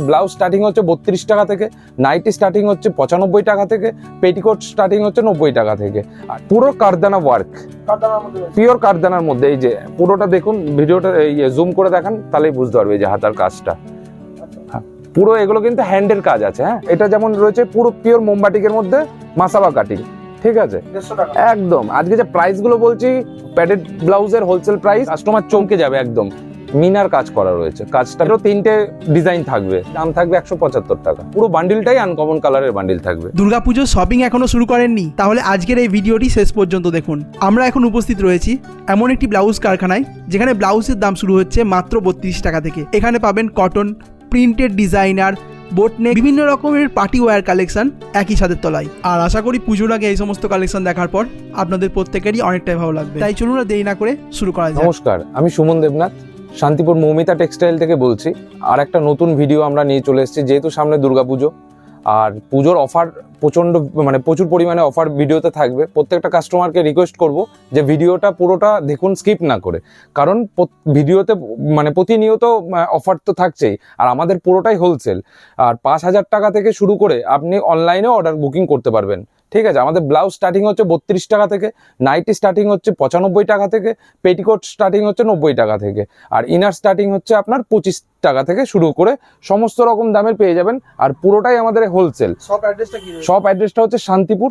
Blouse starting হচ্ছে 32 টাকা থেকে, নাইটি স্টার্টিং হচ্ছে 95 টাকা থেকে, পেটিকোট স্টার্টিং হচ্ছে 90 টাকা থেকে। আর পুরো কারদানা ওয়ার্ক, পিওর কারদানার মধ্যে। এই যে পুরোটা দেখুন, ভিডিওটা জুম করে দেখান তাহলেই বুঝতে পারবে এই যে হাতার কাজটা। পুরো এগুলো কিন্তু হ্যান্ডের কাজ আছে। হ্যাঁ, এটা যেমন রয়েছে পুরো পিওর মোমবাটিকের মধ্যে মাসাবা কাটিং, ঠিক আছে একদম। আজকে যে প্রাইস গুলো বলছি প্যাডেড ব্লাউজের হোলসেল প্রাইস, কাস্টমার চমকে যাবে একদম। মিনার কাজ করা রয়েছে, কাজটারও 3টে ডিজাইন থাকবে, দাম থাকবে 175 টাকা। পুরো বান্ডিলটাই আনকমন কালারের বান্ডিল থাকবে। দুর্গাপুজোর শপিং এখনো শুরু করেননি? তাহলে আজকের এই ভিডিওটি শেষ পর্যন্ত দেখুন। আমরা এখন উপস্থিত রয়েছি এমন একটি ব্লাউজ কারখানায় যেখানে ব্লাউজের দাম শুরু হচ্ছে মাত্র 32 টাকা থেকে। এখানে পাবেন কটন, প্রিন্টেড ডিজাইনার, বোটনে, বিভিন্ন রকমের পার্টি ওয়্যার কালেকশন একই ছাদের তলায়। আর আশা করি পুজোর আগে এই সমস্ত কালেকশন দেখার পর আপনাদের প্রত্যেকেরই অনেকটাই ভালো লাগবে। তাই চলুন আর দেরি না করে শুরু করা যাক। নমস্কার, আমি সুমন দেবনাথ, শান্তিপুর মৌমিতা টেক্সটাইল থেকে বলছি। আর একটা নতুন ভিডিও আমরা নিয়ে চলে এসেছি, যেহেতু সামনে দুর্গাপুজো আর পুজোর অফার প্রচুর পরিমাণে অফার ভিডিওতে থাকবে। প্রত্যেকটা কাস্টমারকে রিকোয়েস্ট করব যে ভিডিওটা পুরোটা দেখুন, স্কিপ না করে, কারণ ভিডিওতে প্রতিনিয়ত অফার তো থাকছেই। আর আমাদের পুরোটাই হোলসেল। আর 5000 টাকা থেকে শুরু করে আপনি অনলাইনেও অর্ডার বুকিং করতে পারবেন, ঠিক আছে। আমাদের ব্লাউজ স্টার্টিং হচ্ছে 32 টাকা থেকে, নাইটি স্টার্টিং হচ্ছে 95 টাকা থেকে, পেটিকোট স্টার্টিং হচ্ছে 90 টাকা থেকে, আর ইনার স্টার্টিং হচ্ছে আপনার 25 টাকা থেকে শুরু করে সমস্ত রকম দামের পেয়ে যাবেন। আর পুরোটাই আমাদের হোলসেল। সব অ্যাড্রেসটা হচ্ছে শান্তিপুর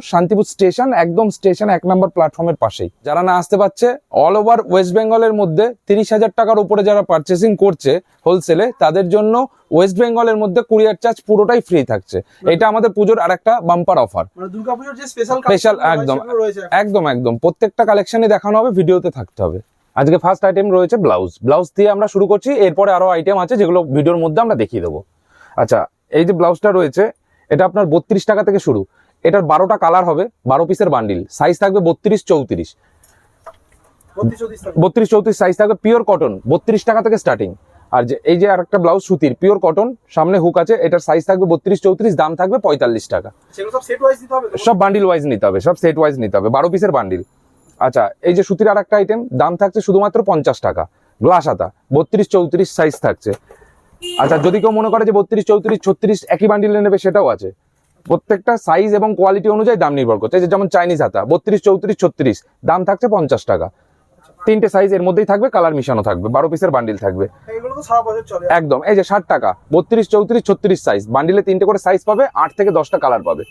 স্টেশন, একদম স্টেশন 1 নম্বর প্ল্যাটফর্মের পাশেই। যারা না আসতে পারছে, অল ওভার ওয়েস্ট বেঙ্গলের মধ্যে 30,000 টাকার উপরে যারা পারচেসিং করছে হোলসেলে, তাদের জন্য ওয়েস্ট বেঙ্গলের মধ্যে কুরিয়ার চার্জ পুরোটাই ফ্রি থাকছে। এটা আমাদের পুজোর আরেকটা বাম্পার অফার, দুর্গাপুজোর যে স্পেশাল একদম প্রত্যেকটা কালেকশনে দেখানো হবে, ভিডিওতে থাকতে হবে। আজকে ফার্স্ট আইটেম রয়েছে ব্লাউজ দিয়ে আমরা শুরু করছি। এরপরে আরো আইটেম আছে যেগুলো ভিডিওর মধ্যে আমরা দেখিয়ে দেবো। আচ্ছা, এই যে ব্লাউজটা রয়েছে এটা আপনার 32 টাকা থেকে শুরু। এটার 12টা কালার হবে, 12 পিসের বান্ডিল, সাইজ থাকবে 32-34 সাইজ থাকবে। পিওর কটন, 32 টাকা থেকে স্টার্টিং। আর যে এই যে আরেকটা ব্লাউজ সুতির পিওর কটন, সামনে হুক আছে, এটার সাইজ থাকবে 32-34, দাম থাকবে 45 টাকা। সব বান্ডিল ওয়াইজ নিতে হবে, সব সেট ওয়াইজ নিতে হবে, 12 পিসের বান্ডিল। আচ্ছা, এই যে সুতির আরেকটা আইটেম, দাম থাকছে শুধুমাত্র 50 টাকা। গ্লাস হাতা, 32-34 সাইজ থাকছে। আচ্ছা, যদি কেউ মনে করে যে 32-34-36 একই বান্ডিলে নেবে, সেটাও আছে। প্রত্যেকটা সাইজ এবং কোয়ালিটি অনুযায়ী দাম নির্ভর করছে। যেমন চাইনিজ হাতা 32-34-36, দাম থাকছে 50 টাকা। 3টে সাইজ এর মধ্যেই থাকবে, কালার মিশানো থাকবে, 12 পিসের বান্ডিল থাকবে একদম। এই যে 60 টাকা, 32-34-36 সাইজ, বান্ডিলে 3টে করে সাইজ পাবে, 8 থেকে 10টা কালার পাবে।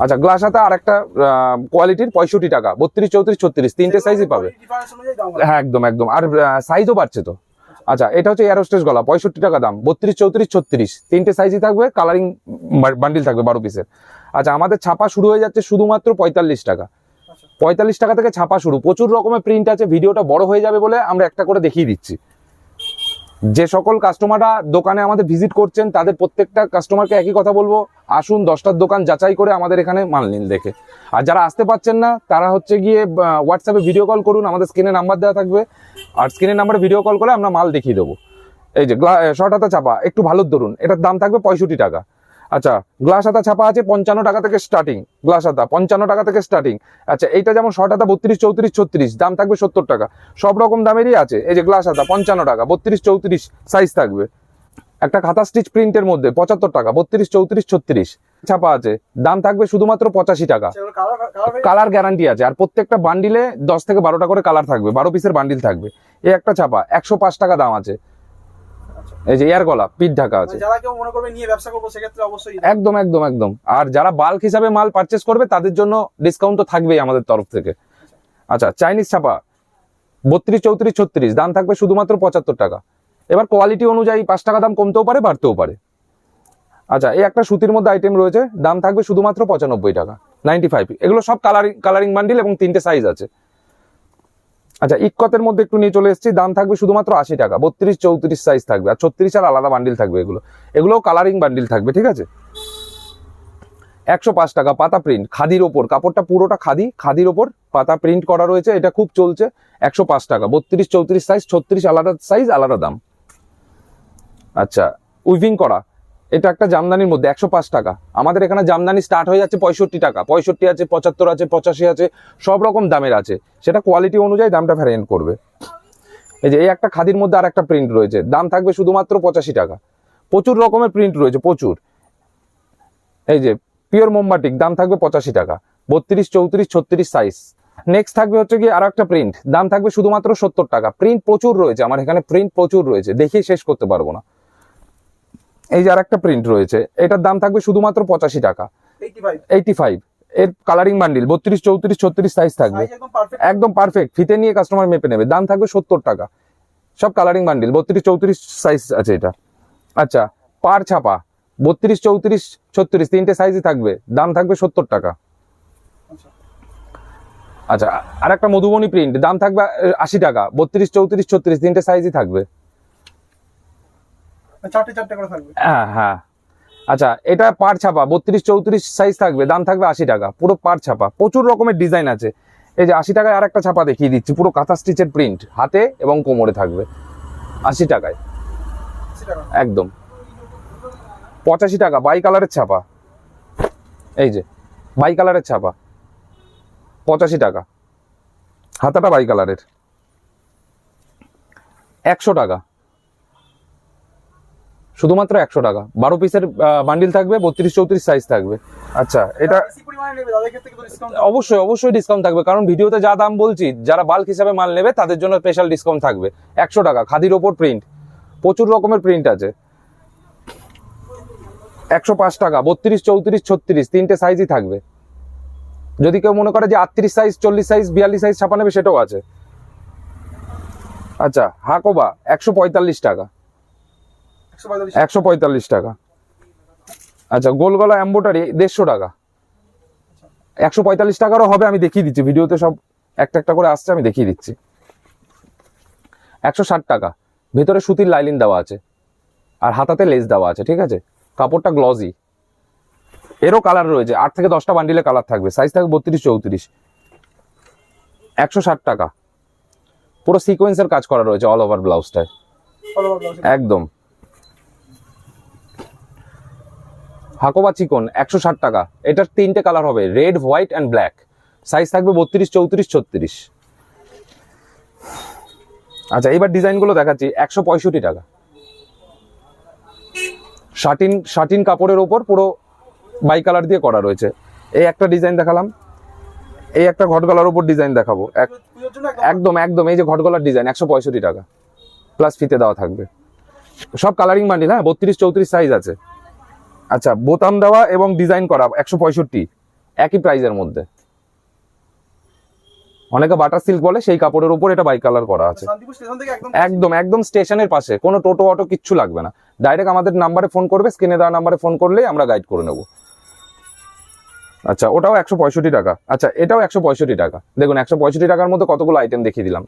আচ্ছা, গ্লাস হাতা আর একটা কোয়ালিটির 65 টাকা, 32-34-36, 3টে সাইজই পাবে। হ্যাঁ, একদম। আর সাইজও বাড়ছে তো। আচ্ছা, এটা হচ্ছে এয়ারোস্টেজ গলা, 65 টাকা দাম, 32-34-36, 3টে সাইজই থাকবে, কালারিং বান্ডিল থাকবে 12 পিসের। আচ্ছা, আমাদের ছাপা শুরু হয়ে যাচ্ছে শুধুমাত্র 45 টাকা। 45 টাকা থেকে ছাপা শুরু। প্রচুর রকমের প্রিন্ট আছে, ভিডিওটা বড় হয়ে যাবে বলে আমরা একটা করে দেখিয়ে দিচ্ছি। যে সকল কাস্টমাররা দোকানে আমাদের ভিজিট করছেন, তাদের প্রত্যেকটা কাস্টমারকে একই কথা বলবো, আসুন 10টার দোকান যাচাই করে আমাদের এখানে মাল নিন দেখে। আর যারা আসতে পারছেন না, তারা হচ্ছে গিয়ে হোয়াটসঅ্যাপে ভিডিও কল করুন, আমাদের স্ক্রিনে নাম্বার দেওয়া থাকবে, আর স্ক্রিনের নাম্বারে ভিডিও কল করে আমরা মাল দেখিয়ে দেবো। এই যে শর্ট হাতা ছাপা একটু ভালো ধরুন, এটার দাম থাকবে 65 টাকা। আচ্ছা, গ্লাস হাতা ছাপা আছে 55 টাকা থেকে স্টার্টিং, গ্লাস হাতা 55 টাকা থেকে স্টার্টিং। আচ্ছা, এইটা যেমন শর্ট হাতা 32-34-36, দাম থাকবে 70 টাকা। সব রকম দামেরই আছে। এই যে গ্লাস হাতা 55 টাকা, 32-34 সাইজ থাকবে। একটা খাতা স্টিচ প্রিন্টের মধ্যে 75 টাকা, 32-34-36 ছাপা আছে, দাম থাকবে শুধুমাত্র 85 টাকা। কালার গ্যারান্টি আছে। আর প্রত্যেকটা বান্ডিলে 10 থেকে 12টা করে কালার থাকবে, 12 পিসের বান্ডিল থাকবে। এই একটা ছাপা 105 টাকা দাম আছে। এই যে এয়ার গলা, পিঠ ঢাকা আছে। যারা কেউ মনে করবে নিয়ে ব্যবসা করবো, সেক্ষেত্রে অবশ্যই একদম। আর যারা বাল্ক হিসাবে মাল পারচেস করবে, তাদের জন্য ডিসকাউন্ট তো থাকবেই আমাদের তরফ থেকে। আচ্ছা, চাইনিজ ছাপা 32-34-36, দাম থাকবে শুধুমাত্র 75 টাকা। এবার কোয়ালিটি অনুযায়ী 5 টাকা দাম কমতেও পারে, বাড়তেও পারে। আচ্ছা, এই একটা সুতির মধ্যে আইটেম রয়েছে, দাম থাকবে শুধুমাত্র 95 টাকা, 95। এগুলো সব কালারিং বান্ডিল এবং 3টে সাইজ আছে। আচ্ছা, ইকতের মধ্যে একটু নিয়ে চলে এসেছি, দাম থাকবে শুধুমাত্র 80 টাকা, 32-34 সাইজ থাকবে, আর 36 আর আলাদা বান্ডিল থাকবে। এগুলোও কালারিং বান্ডিল থাকবে, ঠিক আছে। 105 টাকা, পাতা প্রিন্ট, খাদির ওপর, কাপড়টা পুরোটা খাদির ওপর পাতা প্রিন্ট করা রয়েছে, এটা খুব চলছে। 105 টাকা, 32-34 সাইজ, 36 আলাদা সাইজ, আলাদা দাম। আচ্ছা, উইভিং করা, এটা একটা জামদানির মধ্যে 105 টাকা। আমাদের এখানে জামদানি স্টার্ট হয়ে যাচ্ছে 65 টাকা, 65 আছে, 75 আছে, 85 আছে, সব রকম দামের আছে। সেটা কোয়ালিটি অনুযায়ী দামটা ভ্যারিয়েন্ট করবে। এই যে এই একটা খাদির মধ্যে আর একটা প্রিন্ট রয়েছে, দাম থাকবে শুধুমাত্র 85 টাকা। প্রচুর রকমের প্রিন্ট রয়েছে, প্রচুর। এই যে পিওর মোমবাটিক, দাম থাকবে 85 টাকা, 32, 34, 36 সাইজ। নেক্সট থাকবে হচ্ছে কি আরো একটা প্রিন্ট, দাম থাকবে শুধুমাত্র 70 টাকা। প্রিন্ট প্রচুর রয়েছে আমার এখানে, প্রিন্ট প্রচুর রয়েছে, দেখিয়ে শেষ করতে পারবো না। এই যে আরেকটা প্রিন্ট রয়েছে, এটার দাম থাকবে শুধুমাত্র 85 টাকা, 85। এর কালারিং বান্ডিল 32, 34, 36 সাইজ থাকবে, একদম পারফেক্ট। ফিতে নিয়ে কাস্টমার মেপে নেবে, দাম থাকবে 70 টাকা। সব কালারিং বান্ডিল 32, 34 সাইজ আছে এটা। আচ্ছা, পার ছাপা 32, 34, 36 তিনটে সাইজই থাকবে, দাম থাকবে 70 টাকা। আচ্ছা, আর একটা মধুবনী প্রিন্ট, দাম থাকবে 80 টাকা, 32, 34, 36 তিনটে সাইজই থাকবে। হ্যাঁ হ্যাঁ। আচ্ছা, এটা পার ছাপা 32, 34 সাইজ থাকবে, দাম থাকবে 80 টাকা, পুরো পার ছাপা। প্রচুর রকমের ডিজাইন আছে। এই যে 80 টাকায় আর একটা ছাপা দেখিয়ে দিচ্ছি, পুরো কাঁথা স্টিচের প্রিন্ট, হাতে এবং কোমরে থাকবে, 80 টাকায় একদম। 85 টাকা বাই কালারের ছাপা, এই যে বাই কালারের ছাপা, 85 টাকা, হাতাটা বাই কালারের। 100 টাকা, শুধুমাত্র 100 টাকা। 12 পিসের বান্ডিল থাকবে, 32, 34 সাইজ থাকবে। আচ্ছা, এটা অবশ্যই অবশ্যই ডিসকাউন্ট থাকবে, কারণ ভিডিওতে যা দাম বলছি, যারা বাল্ক হিসাবে মাল নেবে তাদের জন্য স্পেশাল ডিসকাউন্ট থাকবে। 100 টাকা, খাদির ওপর প্রিন্ট, প্রচুর রকমের প্রিন্ট আছে। 105 টাকা, 32, 34, 36 তিনটে সাইজই থাকবে। যদি কেউ মনে করে যে 38 সাইজ, 40 সাইজ, 42 সাইজ ছাপা নেবে, সেটাও আছে। আচ্ছা, হাকোবা 145 টাকা, 145 টাকা। আচ্ছা, গোল গলা এম্বোটারি 150 টাকা, 145 টাকারও হবে, আমি দেখিয়ে দিচ্ছি ভিডিওতে, সব একটা একটা করে আসছে, আমি দেখিয়ে দিচ্ছি। 160 টাকা, ভেতরে সুতির লাইলিন দেওয়া আছে আর হাতাতে লেস দেওয়া আছে, ঠিক আছে। কাপড়টা গ্লজি, এরও কালার রয়েছে, 8 থেকে 10টা বান্ডিলে কালার থাকবে, সাইজ থাকবে 32, 34। 160 টাকা, পুরো সিকোয়েন্সের কাজ করা রয়েছে অল ওভার ব্লাউজটায়, একদম। হাকোবা চিকন 160 টাকা, এটার তিনটে কালার হবে, red, white and black, size থাকবে 32, 34, 36। আচ্ছা, এবার ডিজাইনগুলো দেখাচ্ছি। 165 টাকা, শাটিন কাপড়ের ওপর পুরো বাই কালার দিয়ে করা রয়েছে। এই একটা ডিজাইন দেখালাম, এই একটা ঘট গলার উপর ডিজাইন দেখাবো, একদম একদম। এই যে ঘট গলার ডিজাইন, 165 টাকা, প্লাস ফিতে দেওয়া থাকবে। সব কালারিং বান্ডিল, হ্যাঁ, 32, 34 সাইজ আছে। আচ্ছা, বোতাম দেওয়া এবং ডিজাইন করা 165, একই প্রাইজের মধ্যে। অনেকে বাটার সিল্ক বলে, সেই কাপড়ের উপর এটা বাই কালার করা আছে, একদম একদম স্টেশনের পাশে, কোনো টোটো অটো কিচ্ছু লাগবে না, ডাইরেক্ট আমাদের নাম্বারে ফোন করবে, স্ক্রিনে দেওয়া নাম্বারে ফোন করলেই আমরা গাইড করে নেব। আচ্ছা, ওটাও 165 টাকা। আচ্ছা, এটাও 165 টাকা। দেখুন, 165 টাকার মধ্যে কতগুলো আইটেম দেখিয়ে দিলাম।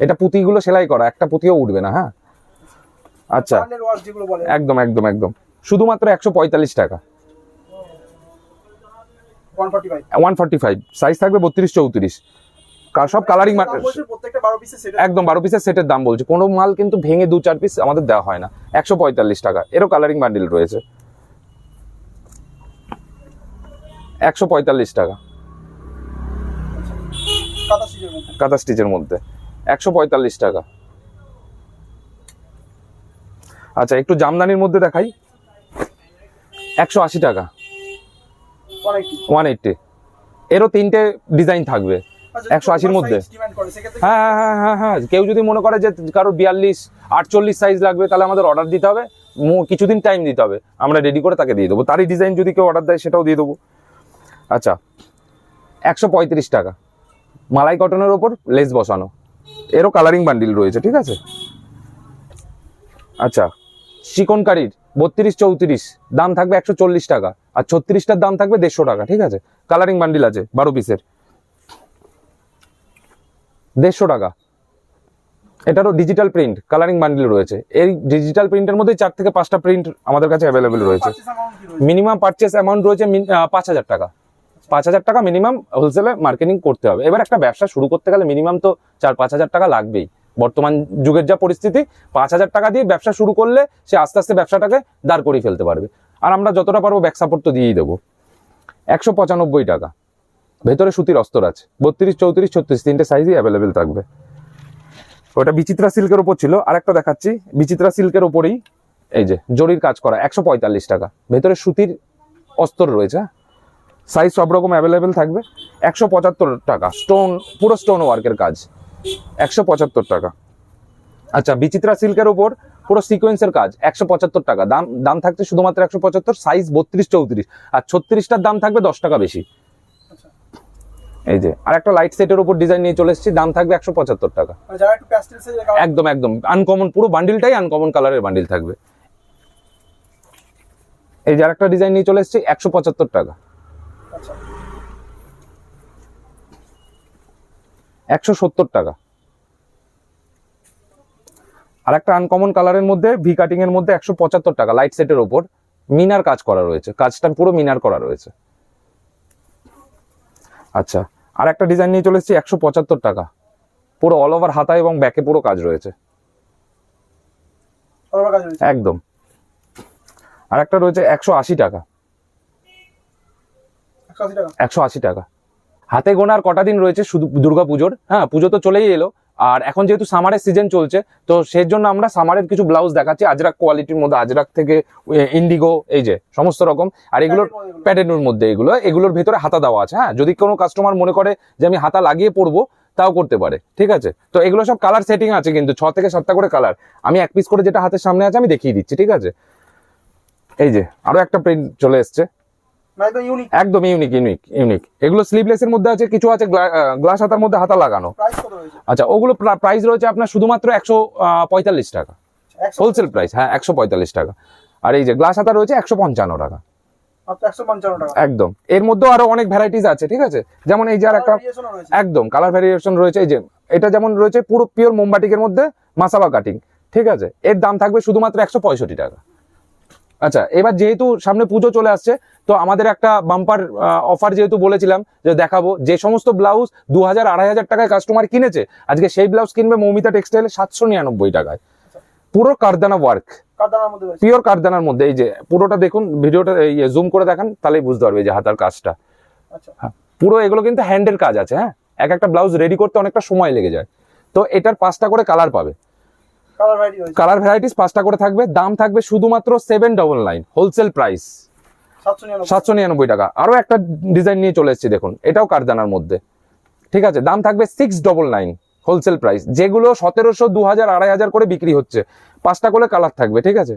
এটা পুঁতিগুলো সেলাই করা, একটা পুঁতিও উঠবে না, হ্যাঁ। আচ্ছা, একদম একদম একদম, শুধুমাত্র 145 টাকা, 145 সাইজ থাকবে, 32, 34। সব কালারিং, একদম 12 পিসের সেটের দাম বলছি, কোনো মাল কিন্তু ভেঙে 2-4 পিস আমাদের দেওয়া হয় না। 145 টাকা, এরও কালারিং বান্ডিল রয়েছে, 145 টাকা, কাঁথা স্টিচের মধ্যে 145 টাকা। আচ্ছা, একটু জামদানির মধ্যে দেখাই, 180 টাকা, 180। এরও তিনটে ডিজাইন থাকবে 180-র মধ্যে। হ্যাঁ হ্যাঁ হ্যাঁ হ্যাঁ, কেউ যদি মনে করে যে কারোর 42, 48 সাইজ লাগবে, তাহলে আমাদের অর্ডার দিতে হবে, কিছুদিন টাইম দিতে হবে, আমরা রেডি করে তাকে দিয়ে দেবো। তারই ডিজাইন যদি কেউ অর্ডার দেয়, সেটাও দিয়ে দেবো। আচ্ছা, 135 টাকা, মালাই কটনের ওপর লেস বসানো, এরও কালারিং বান্ডিল রয়েছে, ঠিক আছে। আচ্ছা, চিকনকারির 32, 34 দাম থাকবে 140 টাকা, আর 36টার দাম থাকবে 150 টাকা, ঠিক আছে। কালারিং বান্ডিল আছে 12 পিসের, 150 টাকা। এটারও ডিজিটাল প্রিন্ট কালারিং বান্ডিল রয়েছে। এই ডিজিটাল প্রিন্টের মধ্যে 4 থেকে 5টা প্রিন্ট আমাদের কাছে অ্যাভেলেবেল রয়েছে। মিনিমাম পারচেস অ্যামাউন্ট রয়েছে 5000 টাকা, 5000 টাকা মিনিমাম হোলসেলে মার্কেটিং করতে হবে। এবার একটা ব্যবসা শুরু করতে গেলে মিনিমাম তো 4-5 হাজার টাকা লাগবেই। বর্তমান যুগের যা পরিস্থিতি, 5000 টাকা দিয়ে ব্যবসা শুরু করলে সে আস্তে আস্তে ব্যবসাটাকে দাঁড় করিয়ে ফেলতে পারবে। আর আমরা যতটা পারবো ব্যাক সাপোর্ট তো দিয়েই দেবো। 195 টাকা, ভেতরে সুতির অস্তর আছে, 32, 34, 36 তিনটে সাইজই অ্যাভেলেবেল থাকবে। ওটা বিচিত্রা সিল্কের ওপর ছিল। আরেকটা দেখাচ্ছি বিচিত্রা সিল্কের ওপরেই, এই যে জরির কাজ করা 145 টাকা, ভেতরে সুতির অস্তর রয়েছে, সাইজ সব রকম অ্যাভেলেবেল থাকবে। 175 টাকা, স্টোন, পুরো স্টোন ওয়ার্কের কাজ, 175 টাকা। আচ্ছা, বিচিত্রা সিল্কের উপর পুরো সিকোয়েন্সের কাজ, 175 টাকা। দাম থাকছে শুধুমাত্র 175, সাইজ 32-34, আর 36টার দাম থাকবে 10 টাকা বেশি। এই যে আর একটা লাইট সেটের উপর ডিজাইন নিয়ে চলে এসেছি, দাম থাকবে 175 টাকা। একদম একদম আনকমন, পুরো বান্ডিলটাই আনকমন কালারের বান্ডিল থাকবে। এই যে আর একটা ডিজাইন নিয়ে চলে এসেছি, 175 টাকা। 170 টাকা। আর একটা আনকমন কালারের মধ্যে ভি কাটিং এর মধ্যে 175 টাকা, লাইট সেটের উপর মিনার কাজ করা রয়েছে, কাজটা পুরো মিনার করা রয়েছে। আচ্ছা, আর একটা ডিজাইন নিয়ে চলে এসেছি 175 টাকা, পুরো অল ওভার হাতা এবং ব্যাকে পুরো কাজ রয়েছে একদম। আর একটা রয়েছে 180 টাকা, 180 টাকা। হাতে গোনার কটা দিন রয়েছে শুধু দুর্গাপুজোর, হ্যাঁ পুজো তো চলেই এলো, আর এখন যেহেতু সামারের সিজন চলছে, তো সেই জন্য আমরা সামারের কিছু ব্লাউজ দেখাচ্ছি আজরাক কোয়ালিটির মধ্যে, আজরাক থেকে ইন্ডিগো, এই যে সমস্ত রকম। আর এগুলোর প্যাটার্নের মধ্যে এগুলোর ভেতরে হাতা দেওয়া আছে। হ্যাঁ, যদি কোনো কাস্টমার মনে করে যে আমি হাতা লাগিয়ে পরবো, তাও করতে পারে, ঠিক আছে। তো এগুলো সব কালার সেটিং আছে, কিন্তু 6 থেকে 7টা করে কালার। আমি এক পিস করে যেটা হাতের সামনে আছে আমি দেখিয়ে দিচ্ছি, ঠিক আছে। এই যে আরো একটা প্রিন্ট চলে এসছে, একদম ইউনিক। এগুলো স্লিভলেস এর মধ্যে আছে, কিছু আছে গ্লাস হাতার মধ্যে হাতা লাগানো। আচ্ছা, ওগুলো প্রাইস রয়েছে আপনার শুধুমাত্র 145 টাকা, হোলসেল প্রাইস। হ্যাঁ, 145 টাকা। আর এই যে গ্লাস হাতা রয়েছে 155 টাকা, একদম। এর মধ্যেও আরো অনেক ভ্যারাইটিস আছে, ঠিক আছে। যেমন এই যে আর একটা একদম কালার ভ্যারিয়েশন রয়েছে, এই যে এটা যেমন রয়েছে পুরো পিওর মোমবাটিকের মধ্যে মাসাবা কাটিং, ঠিক আছে। এর দাম থাকবে শুধুমাত্র 165 টাকা। আচ্ছা, এবার যেহেতু সামনে পুজো চলে আসছে, তো আমাদের একটা বাম্পার অফার যেহেতু বলেছিলাম যে দেখাবো, যে সমস্ত ব্লাউজ 2000-2500 টাকায় কাস্টমার কিনেছে, আজকে সেই ব্লাউজ কিনবে মৌমিতা টেক্সটাইলে 799 টাকায়, পুরো কারদানা ওয়ার্ক, পিওর কারদানার মধ্যে। এই যে পুরোটা দেখুন, ভিডিওটা জুম করে দেখান, তাহলেই বুঝতে পারবে যে হাতার কাজটা। হ্যাঁ, পুরো এগুলো কিন্তু হ্যান্ডের কাজ আছে। হ্যাঁ, একটা ব্লাউজ রেডি করতে অনেকটা সময় লেগে যায়। তো এটার 5টা করে কালার পাবে, কালার ভ্যারাইটিস 5টা করে থাকবে। দাম থাকবে শুধুমাত্র 799, হোলসেল প্রাইস 799 টাকা। আরো একটা ডিজাইন নিয়ে চলে এসেছি, দেখুন, এটাও কারদানার মধ্যে, ঠিক আছে। দাম থাকবে 699, হোলসেল প্রাইস। যেগুলো 1700, 2000, 2500 করে বিক্রি হচ্ছে, 5টা করে কালার থাকবে, ঠিক আছে।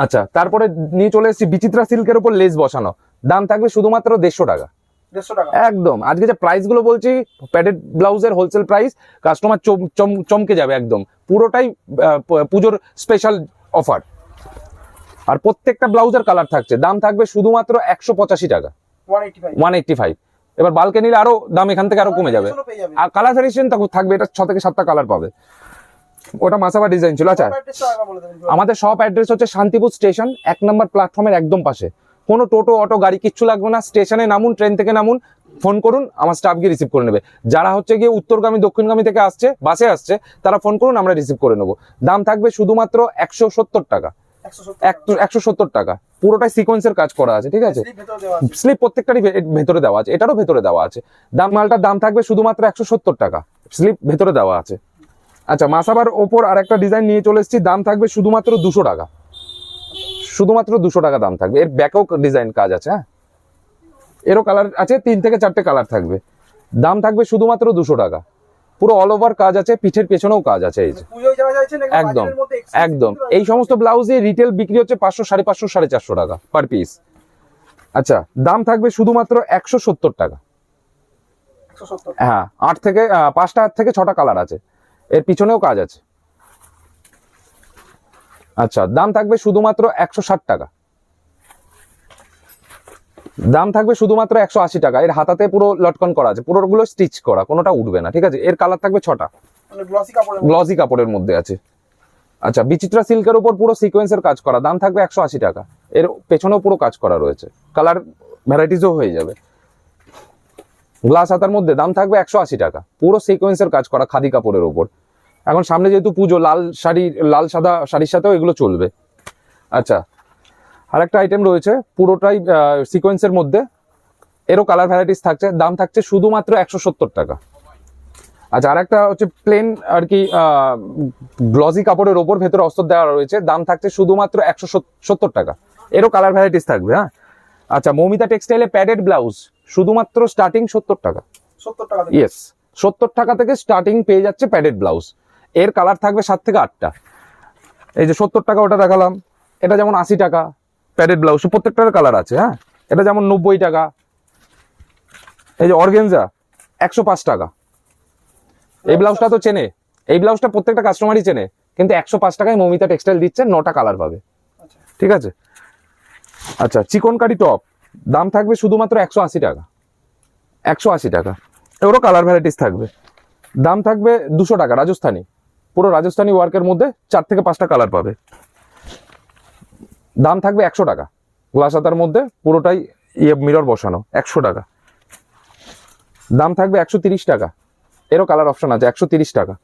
আচ্ছা, তারপরে নিয়ে চলে এসেছি বিচিত্রা সিল্কের উপর লেস বসানো, দাম থাকবে শুধুমাত্র 150 টাকা, একদম। আজকে যে প্রাইস গুলো বলছি, প্যাডেড ব্লাউজের হোলসেল প্রাইস, কাস্টমার চমকে যাবে একদম, পুরোটাই পুজোর স্পেশাল অফার। আর প্রত্যেকটা ব্লাউজের কালার থাকছে, দাম থাকবে শুধুমাত্র 185 টাকা, 185। এবার বালকে নিলে আরো দাম এখান থেকে আরো কমে যাবে। আর কালার ভ্যারিয়েশন থাকবে, এটা 6 থেকে 7টা কালার পাবে। ওটা মাসাবা ডিজাইন ছিল। আচ্ছা, আমাদের শপ অ্যাড্রেস হচ্ছে শান্তিপুর স্টেশন, 1 নম্বর প্ল্যাটফর্মের একদম পাশে। কোনো টোটো, অটো, গাড়ি কিচ্ছু লাগবে না, স্টেশনে নামুন, ট্রেন থেকে নামুন, ফোন করুন, আমার স্টাফ গিয়ে রিসিভ করে নেবে। যারা হচ্ছে গিয়ে উত্তরগামী, দক্ষিণগামী থেকে আসছে, বাসে আসছে, তারা ফোন করুন, আমরা রিসিভ করে নেবো। দাম থাকবে শুধুমাত্র 170 টাকা, 170 টাকা। পুরোটাই সিকোয়েন্সের কাজ করা আছে, ঠিক আছে। স্লিপ প্রত্যেকটারই ভেতরে দেওয়া আছে, এটারও ভেতরে দেওয়া আছে। মালটার দাম থাকবে শুধুমাত্র 170 টাকা, স্লিপ ভেতরে দেওয়া আছে। আচ্ছা, মাসাবার ওপর আর একটা ডিজাইন নিয়ে চলে এসেছি, দাম থাকবে শুধুমাত্র 200 টাকা, শুধুমাত্র 200 টাকা দাম থাকবে। এর ব্যাকেও ডিজাইন কাজ আছে, হ্যাঁ, এরও কালার আছে, 3 থেকে 4টে কালার থাকবে। দাম থাকবে শুধুমাত্র 200 টাকা, পুরো অল ওভার কাজ আছে, পিঠের পেছনেও কাজ আছে। এই যে একদম একদম, এই সমস্ত ব্লাউজে রিটেল বিক্রি হচ্ছে 500, 550, 450 টাকা পার পিস। আচ্ছা, দাম থাকবে শুধুমাত্র 170 টাকা। হ্যাঁ, 5টা থেকে 6টা কালার আছে, এর পিছনেও কাজ আছে। আচ্ছা, দাম থাকবে শুধুমাত্র 160 টাকা, দাম থাকবে শুধুমাত্র 180 টাকা। এর হাতাতে পুরো লটকন করা আছে, পুরোগুলো স্টিচ করা, কোনোটা উঠবে না, ঠিক আছে। এর কালার থাকবে 6টা, গ্লসি কাপড়ের মধ্যে আছে। আচ্ছা, বিচিত্রা সিল্কের উপর পুরো সিকোয়েন্সের কাজ করা, দাম থাকবে 180 টাকা। এর পেছনেও পুরো কাজ করা রয়েছে, কালার ভ্যারাইটিসও হয়ে যাবে। গ্লাস হাতার মধ্যে দাম থাকবে 180 টাকা, পুরো সিকোয়েন্সের কাজ করা খাদি কাপড়ের উপর। এখন সামনে যেহেতু পুজো, লাল শাড়ি, লাল সাদা শাড়ির সাথেও এগুলো চলবে। আচ্ছা, আরেকটা আইটেম রয়েছে পুরোটাই সিকোয়েন্সের মধ্যে, এরও কালার ভ্যারাইটিস থাকছে, দাম থাকছে শুধুমাত্র 170 টাকা। আচ্ছা, আর একটা হচ্ছে প্লেন আর কি গ্লসি কাপড়ের ওপর ভেতরে অস্তর দেওয়া রয়েছে, দাম থাকছে শুধুমাত্র 170 টাকা। এরও কালার ভ্যারাইটিস থাকবে। হ্যাঁ, আচ্ছা, মৌমিতা টেক্সটাইলে প্যাডেড ব্লাউজ শুধুমাত্র স্টার্টিং 70 টাকা। 70 টাকা। ইয়েস, 70 টাকা থেকে স্টার্টিং পেয়ে যাচ্ছে প্যাডেড ব্লাউজ। এর কালার থাকবে 7 থেকে 8টা। এই যে 70 টাকা ওটা দেখালাম, এটা যেমন 80 টাকা প্যাডেড ব্লাউজ, প্রত্যেকটার কালার আছে। হ্যাঁ, এটা যেমন 90 টাকা। এই যে অর্গেনজা 105 টাকা। এই ব্লাউজটা তো চেনে, এই ব্লাউজটা প্রত্যেকটা কাস্টমারই চেনে, কিন্তু 105 টাকায় মৌমিতা টেক্সটাইল দিচ্ছে, 9টা কালার পাবে। ঠিক আছে। আচ্ছা, চিকনকারি টপ দাম থাকবে শুধুমাত্র 180 টাকা। 180 টাকা। এরও কালার ভ্যারাইটিস থাকবে, দাম থাকবে 200 টাকা। রাজস্থানি, পুরো রাজস্থানি ওয়ার্কের মধ্যে 4 থেকে 5টা কালার পাবে, দাম থাকবে 100 টাকা। গ্লাস হাতার মধ্যে পুরোটাই মিরর বসানো, 100 টাকা। দাম থাকবে 130 টাকা। এরও কালার অপশন আছে, 130 টাকা।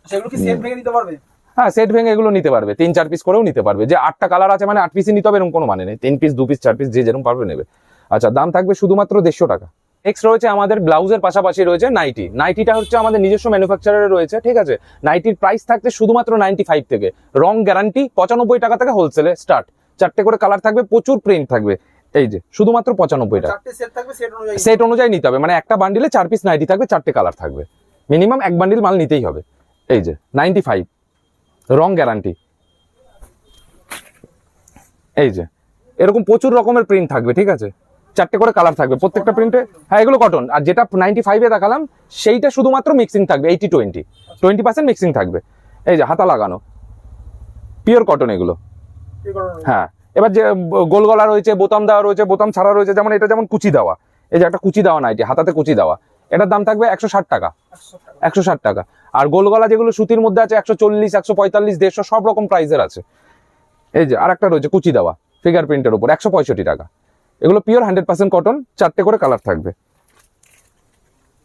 সেগুলো কি সেট ভেঙে নিতে পারবে? হ্যাঁ, সেট ভেঙে এগুলো নিতে পারবে, 3-4 পিস করেও নিতে পারবে। যে 8টা কালার আছে মানে 8 পিসই নিতে হবে এরকম কোনো মানে নেই, 3 পিস 2 পিস 4 পিস যে যেরকম পারবে নেবে। আচ্ছা, দাম থাকবে শুধুমাত্র 150 টাকা। নেক্সট রয়েছে আমাদের ব্লাউজের পাশাপাশি রয়েছে নাইটি। নাইটিটা হচ্ছে আমাদের নিজস্ব ম্যানুফ্যাকচারারে রয়েছে। ঠিক আছে, নাইটির প্রাইস থাকছে শুধুমাত্র 95 থেকে, রং গ্যারান্টি, 95 টাকা থেকে হোলসেলে স্টার্ট। 4টে করে কালার থাকবে, প্রচুর প্রিন্ট থাকবে। এই যে শুধুমাত্র 95 টাকা। 4টে সেট থাকবে, সেট অনুযায়ী সেট অনুযায়ী নিতে হবে, মানে একটা বান্ডিলে 4 পিস নাইটি থাকবে, 4টে কালার থাকবে, মিনিমাম 1 বান্ডিল মাল নিতেই হবে। এই যে 95, রং গ্যারান্টি। এই যে এরকম প্রচুর রকমের প্রিন্ট থাকবে। ঠিক আছে, 4টে করে কালার থাকবে প্রত্যেকটা প্রিন্টে। হ্যাঁ, এগুলো কটন। আর যেটা 95-এ দেখালাম সেইটা শুধুমাত্র মিক্সিং থাকবে, 80-20, 20% মিক্সিং থাকবে। এই যে হাতা লাগানো পিওর কটন এগুলো। কি করবে? হ্যাঁ, এবার যে গোল গলা রয়েছে, বোতাম দেওয়া রয়েছে, বোতাম ছাড়া রয়েছে, যেমন এটা যেমন কুচি দেওয়া, এই যে একটা কুচি দেওয়া নাইটি, হাতাতে কুচি দেওয়া, এটার দাম থাকবে 160 টাকা। 160 টাকা। আর গোল গলা যেগুলো সুতির মধ্যে আছে 140, 145, 150 সব রকম প্রাইসের আছে। এই যে আরেকটা রয়েছে কুচি দেওয়া ফিগার প্রিন্টের উপর, 165 টাকা। এগুলো পিওর 100% কটন, 4টে করে কালার থাকবে।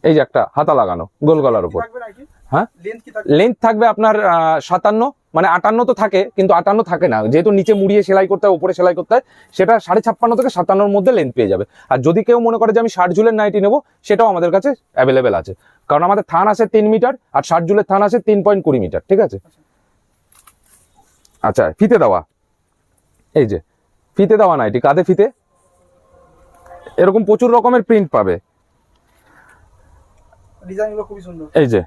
এই যে একটা হাতা লাগানো গোল গলার উপর। থাকবে নাকি? হ্যাঁ, লেন্থ কি থাকবে? লেন্থ থাকবে আপনার 57, মানে 58 তো থাকে, কিন্তু 58 থাকে না, যেহেতু নিচে মুড়িয়ে সেলাই করতে হয়, উপরে সেলাই করতে হয়, সেটা 56.5 থেকে 57-র মধ্যে লেন্থ পেয়ে যাবে। আর যদি কেউ মনে করে যে আমি 60 ঝুলের নাইটি নেবো, সেটাও আমাদের কাছে অ্যাভেলেবেল আছে, কারণ আমাদের থান আছে 3 মিটার আর 60 ঝুলের থান আছে 3.20 মিটার। ঠিক আছে। আচ্ছা, ফিতে দেওয়া, এই যে ফিতে দেওয়া নাইটি, কাঁধে ফিতে, এরকম প্রচুর রকমের প্রিন্ট পাবে। ডিজাইনগুলো খুবই সুন্দর। এই যে,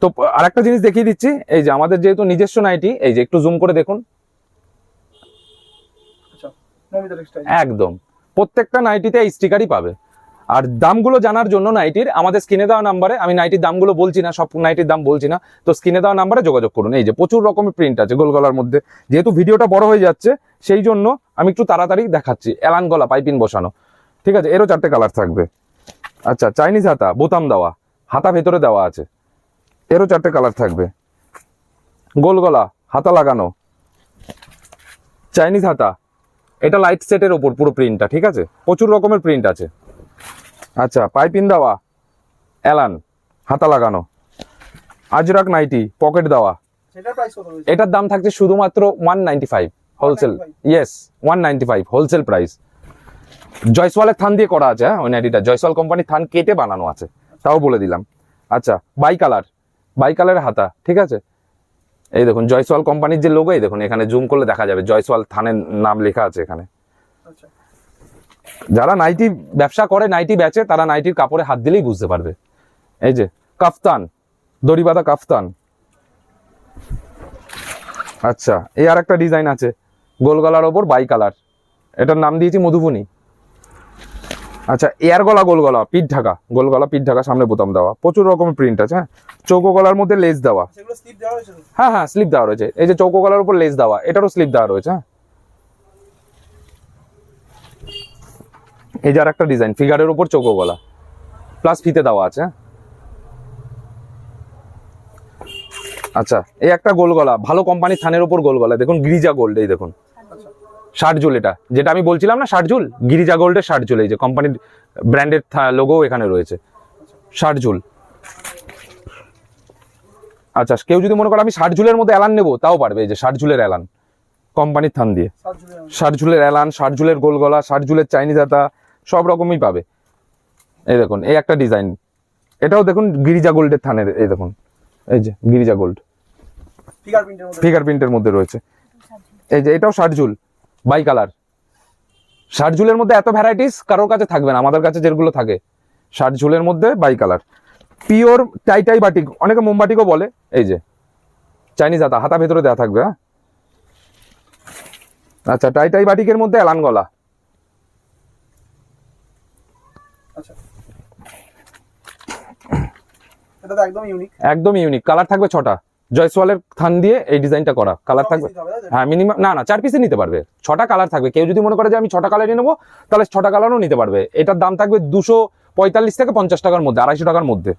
তো আরেকটা জিনিস দেখিয়ে দিচ্ছি, এই যে আমাদের যেহেতু নিজস্ব নাইটি, এই যে একটু জুম করে দেখুন, আচ্ছা, মৌমিতা টেক্সটাইল। একদম প্রত্যেকটা নাইটিতে এই স্টিকারই পাবে। আর দামগুলো জানার জন্য নাইটির আমাদের স্ক্রিনে দেওয়া নাম্বারে, আমি নাইটির দামগুলো বলছি না, সব নাইটির দাম বলছি না, তো স্ক্রিনে দেওয়া নাম্বারে যোগাযোগ করুন। এই যে প্রচুর রকমের প্রিন্ট আছে গোল গলার মধ্যে, যেহেতু ভিডিওটা বড় হয়ে যাচ্ছে সেই জন্য আমি একটু তাড়াতাড়ি দেখাচ্ছি। এলান গলা পাইপিং বসানো। ঠিক আছে, এরও 4টে কালার থাকবে। আচ্ছা, চাইনিজ হাতা, বোতাম দেওয়া, হাতা ভেতরে দেওয়া আছে, এরও 4টে কালার থাকবে। গোল গলা, হাতা লাগানো, চাইনিজ হাতা, এটা লাইট সেটের ওপর পুরো প্রিন্টটা। ঠিক আছে, প্রচুর রকমের প্রিন্ট আছে। আচ্ছা, পাইপিং দেওয়া, এলান, হাতা লাগানো, আজরাক নাইটি, পকেট দেওয়া, সেটার প্রাইস কত রয়েছে? এটার দাম থাকছে শুধুমাত্র 195 হোলসেল। 195? Yes, 195 wholesale price. জয়সওয়ালের থান দিয়ে করা আছে। হ্যাঁ, ওই নাইটিটা জয়সওয়াল কোম্পানির থান কেটে বানানো আছে, তাও বলে দিলাম। আচ্ছা, বাই কালারের হাতা। ঠিক আছে, এই দেখুন জয়সওয়াল কোম্পানির যে লোগো, এই দেখুন এখানে জুম করলে দেখা যাবে জয়সওয়াল থানের নাম লেখা আছে এখানে। আচ্ছা, যারা নাইটি ব্যবসা করে, নাইটি বেচে, তারা নাইটির কাপড়ে হাত দিলেই বুঝতে পারবে। এই যে কাফতান, দড়ি বাঁধা কাফতান। আচ্ছা, এই আর একটা ডিজাইন আছে গোল গলার ওপর বাই কালার, এটার নাম দিয়েছি মধুবনী। আচ্ছা, এয়ার গলা, গোল গলা, পিঠ ঢাকা, গোল গলা পিঠ ঢাকা, সামনে বোতাম দেওয়া, প্রচুর রকমের প্রিন্ট আছে। হ্যাঁ, চৌকো গলার মধ্যে লেস দেওয়া। সেগুলো স্লিপ দেওয়া হয়েছে তো? হ্যাঁ হ্যাঁ, স্লিপ দেওয়া রয়েছে। এই যে চৌকো গলার উপর লেস দেওয়া, এটারও স্লিপ দেওয়া রয়েছে। হ্যাঁ, এই যে আর একটা ডিজাইন, ফিগারের উপর চৌকো গলা প্লাস ফিতে দেওয়া আছে। আচ্ছা, এই একটা গোল গলা, ভালো কোম্পানির থানের উপর গোল গলা, দেখুন গিরিজা গোল্ড। এই দেখুন 60 ঝুল, এটা যেটা আমি বলছিলাম না 60 ঝুল, গিরিজা গোল্ডের 60 ঝুল। এই যে কোম্পানির ব্র্যান্ডের লোগো এখানে রয়েছে, 60 ঝুল। আচ্ছা, কেউ যদি মনে করে আমি 60 ঝুলের মধ্যে এলান নেবো, তাও পারবে। এই যে 60 ঝুলের এলান, কোম্পানির থান দিয়ে, 60 ঝুলের এলান, 60 ঝুলের গোল গলা, 60 ঝুলের চাইনিজ হাতা, সব রকমই পাবে। এই দেখুন, এই একটা ডিজাইন এটাও দেখুন গিরিজা গোল্ডের থানের, এই দেখুন এই যে গিরিজা গোল্ড ফিগার প্রিন্টের মধ্যে ফিগার প্রিন্টের মধ্যে রয়েছে। এই যে এটাও 60 ঝুল বাই কালার। 60 ঝুলের মধ্যে এত ভ্যারাইটিস কারোর কাছে থাকবে না, আমাদের কাছে যেগুলো থাকে 60 ঝুলের মধ্যে by colour. Pure tie batik, অনেকে মোমবাটিকও বলে। এই যে চাইনিজ হাতা, হাতা ভেতরে দেওয়া থাকবে। হ্যাঁ আচ্ছা, টাই বাটিকের মধ্যে এলান গলা। আচ্ছা, এটা তো একদম ইউনিক। একদম ইউনিক, কালার থাকবে 6টা। জয়সওয়ালের থান দিয়ে এই ডিজাইনটা করা, কালার থাকবে। হ্যাঁ মিনিমাম না 4 পিসে নিতে পারবে, 6টা কালার থাকবে। কেউ যদি মনে করে যে আমি 6টা কালারই নেবো, তাহলে 6টা কালারও নিতে পারবে। এটার দাম থাকবে 245 থেকে 50 টাকার মধ্যে, 250 টাকার মধ্যে।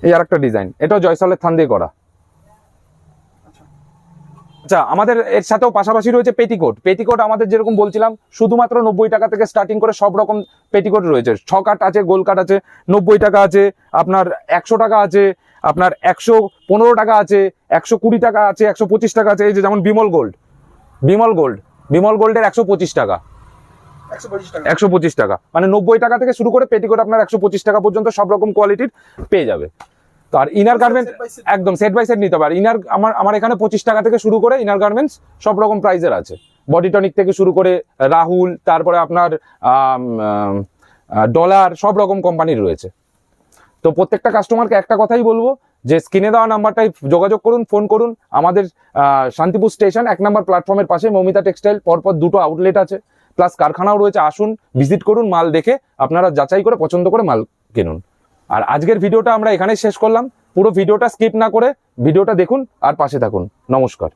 এই আর একটা ডিজাইন, এটাও জয়সওয়ালের থান দিয়ে করা। আচ্ছা, আমাদের এর সাথেও পাশাপাশি রয়েছে পেটিকোট। পেটিকোট আমাদের যেরকম বলছিলাম, শুধুমাত্র 90 টাকা থেকে স্টার্টিং করে সব রকম পেটিকোট রয়েছে। 6 কাট আছে, গোল কাট আছে, 90 টাকা আছে, আপনার 100 টাকা আছে, আপনার 115 টাকা আছে, 120 টাকা আছে, 125 টাকা আছে। এই যে যেমন বিমল গোল্ডের 125 টাকা, 125 টাকা। 125 টাকা, মানে 90 টাকা থেকে শুরু করে পেটিকোট আপনার 125 টাকা পর্যন্ত সব রকম কোয়ালিটির পেয়ে যাবে। তো আর inner garment Set by set। একদম সেট বাই সেট নিতে পারে। ইনার আমার এখানে 25 টাকা থেকে শুরু করে ইনার গার্মেন্টস সব রকম প্রাইজের আছে। বডি টনিক থেকে শুরু করে রাহুল, তারপরে আপনার ডলার, সব রকম কোম্পানির রয়েছে। তো প্রত্যেকটা কাস্টমারকে একটা কথাই বলবো যে স্ক্রিনে দেওয়া নাম্বারটাই যোগাযোগ করুন, ফোন করুন। আমাদের শান্তিপুর স্টেশন 1 নম্বর প্ল্যাটফর্মের পাশে মৌমিতা টেক্সটাইল, পরপর 2টো আউটলেট আছে, প্লাস কারখানাও রয়েছে। আসুন, ভিজিট করুন, মাল দেখে আপনারা যাচাই করে পছন্দ করে মাল কিনুন। আর আজকের ভিডিওটা আমরা এখানেই শেষ করলাম। পুরো ভিডিওটা স্কিপ না করে ভিডিওটা দেখুন আর পাশে থাকুন। নমস্কার।